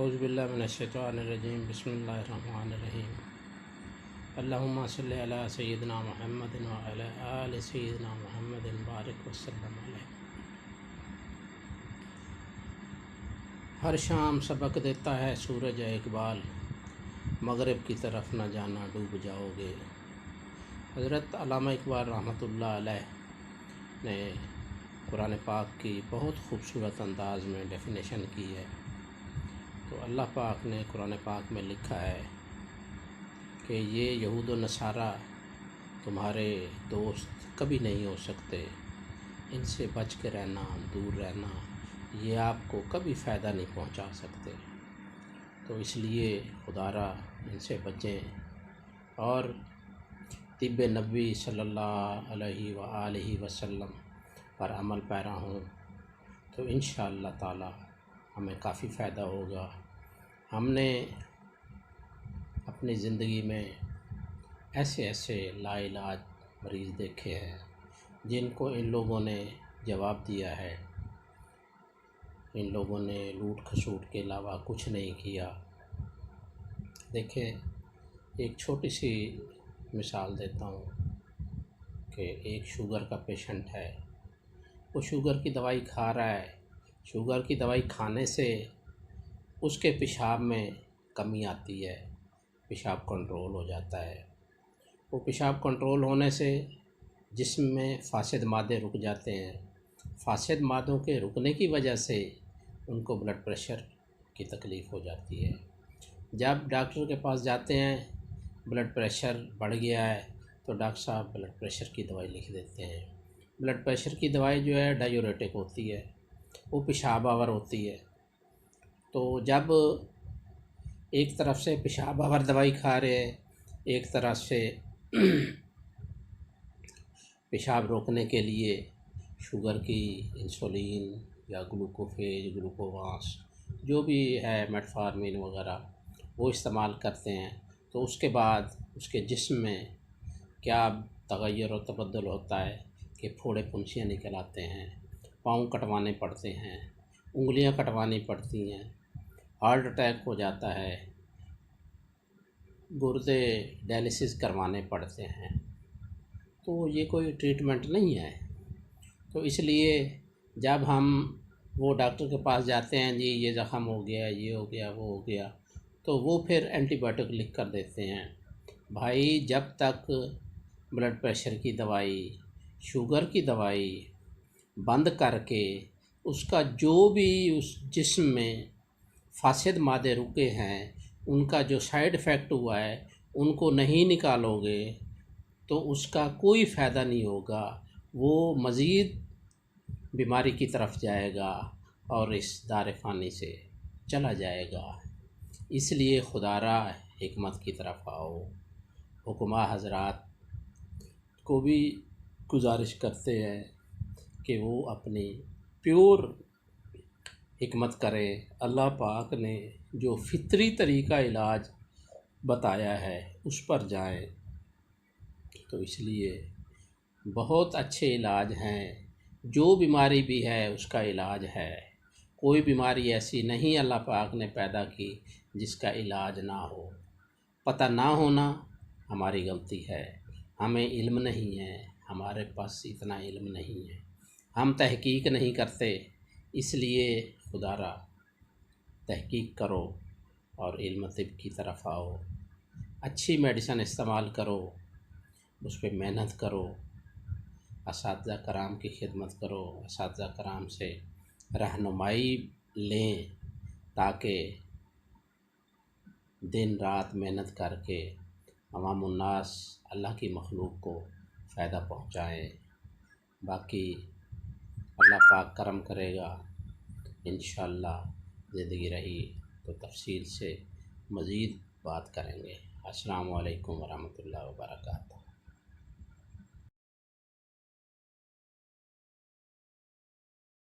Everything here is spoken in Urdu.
اعوذ باللہ من الشیطان الرجیم بسم اللہ الرحمن الرحیم اللہم صلی علی سیدنا محمد وعلی آل سیدنا محمد بارک وسلم علیہ۔ ہر شام سبق دیتا ہے سورج اقبال، مغرب کی طرف نہ جانا ڈوب جاؤ گے۔ حضرت علامہ اقبال رحمۃ اللہ علیہ نے قرآن پاک کی بہت خوبصورت انداز میں ڈیفینیشن کی ہے۔ تو اللہ پاک نے قرآن پاک میں لکھا ہے کہ یہ یہود و نصارہ تمہارے دوست کبھی نہیں ہو سکتے، ان سے بچ کے رہنا، دور رہنا، یہ آپ کو کبھی فائدہ نہیں پہنچا سکتے۔ تو اس لیے خدا را ان سے بچیں اور طب نبوی صلی اللہ علیہ وآلہ وسلم پر عمل پیرا ہوں، تو انشاءاللہ تعالی ہمیں کافی فائدہ ہوگا۔ ہم نے اپنی زندگی میں ایسے لا علاج مریض دیکھے ہیں جن کو ان لوگوں نے جواب دیا ہے، ان لوگوں نے لوٹ کھسوٹ کے علاوہ کچھ نہیں کیا۔ دیکھیں، ایک چھوٹی سی مثال دیتا ہوں کہ ایک شوگر کا پیشنٹ ہے، وہ شوگر کی دوائی کھا رہا ہے۔ شوگر کی دوائی کھانے سے اس کے پیشاب میں کمی آتی ہے، پیشاب کنٹرول ہو جاتا ہے۔ وہ پیشاب کنٹرول ہونے سے جسم میں فاسد مادے رک جاتے ہیں۔ فاسد مادوں کے رکنے کی وجہ سے ان کو بلڈ پریشر کی تکلیف ہو جاتی ہے۔ جب ڈاکٹر کے پاس جاتے ہیں، بلڈ پریشر بڑھ گیا ہے، تو ڈاکٹر صاحب بلڈ پریشر کی دوائی لکھ دیتے ہیں۔ بلڈ پریشر کی دوائی جو ہے ڈائیوریٹک ہوتی ہے، وہ پیشاب آور ہوتی ہے۔ تو جب ایک طرف سے پیشاب آور دوائی کھا رہے ہیں، ایک طرف سے پیشاب روکنے کے لیے شوگر کی انسولین یا گلوکوفیج، گلوکوواس جو بھی ہے میٹفارمین وغیرہ وہ استعمال کرتے ہیں، تو اس کے بعد اس کے جسم میں کیا تغیر و تبدل ہوتا ہے کہ پھوڑے پھنسیاں نکل آتے ہیں، پاؤں کٹوانے پڑتے ہیں، انگلیاں کٹوانی پڑتی ہیں، ہارٹ اٹیک ہو جاتا ہے، گردے ڈائلسس کروانے پڑتے ہیں۔ تو یہ کوئی ٹریٹمنٹ نہیں ہے۔ تو اس لیے جب ہم وہ ڈاکٹر کے پاس جاتے ہیں، جی یہ زخم ہو گیا، یہ ہو گیا، وہ ہو گیا، تو وہ پھر اینٹی بائیوٹک لکھ کر دیتے ہیں۔ بھائی جب تک بلڈ پریشر کی دوائی، شوگر کی دوائی بند کر کے اس کا جو بھی اس جسم میں فاسد مادے رکے ہیں، ان کا جو سائیڈ ایفیکٹ ہوا ہے، ان کو نہیں نکالو گے تو اس کا کوئی فائدہ نہیں ہوگا۔ وہ مزید بیماری کی طرف جائے گا اور اس دار فانی سے چلا جائے گا۔ اس لیے خدا را حکمت کی طرف آؤ۔ حکماء حضرات کو بھی گزارش کرتے ہیں کہ وہ اپنی پیور حکمت کریں۔ اللہ پاک نے جو فطری طریقہ علاج بتایا ہے اس پر جائیں۔ تو اس لیے بہت اچھے علاج ہیں، جو بیماری بھی ہے اس کا علاج ہے۔ کوئی بیماری ایسی نہیں اللہ پاک نے پیدا کی جس کا علاج نہ ہو۔ پتہ نہ ہونا ہماری غلطی ہے، ہمیں علم نہیں ہے، ہمارے پاس اتنا علم نہیں ہے، ہم تحقیق نہیں کرتے۔ اس لیے خدا را تحقیق کرو اور علم طب کی طرف آؤ، اچھی میڈیسن استعمال کرو، اس پہ محنت کرو، اساتذہ کرام کی خدمت کرو، اساتذہ کرام سے رہنمائی لیں تاکہ دن رات محنت کر کے عوام الناس اللہ کی مخلوق کو فائدہ پہنچائیں۔ باقی اللہ پاک کرم کرے گا، انشاءاللہ زندگی رہی تو تفصیل سے مزید بات کریں گے۔ السلام علیکم ورحمۃ اللہ وبرکاتہ۔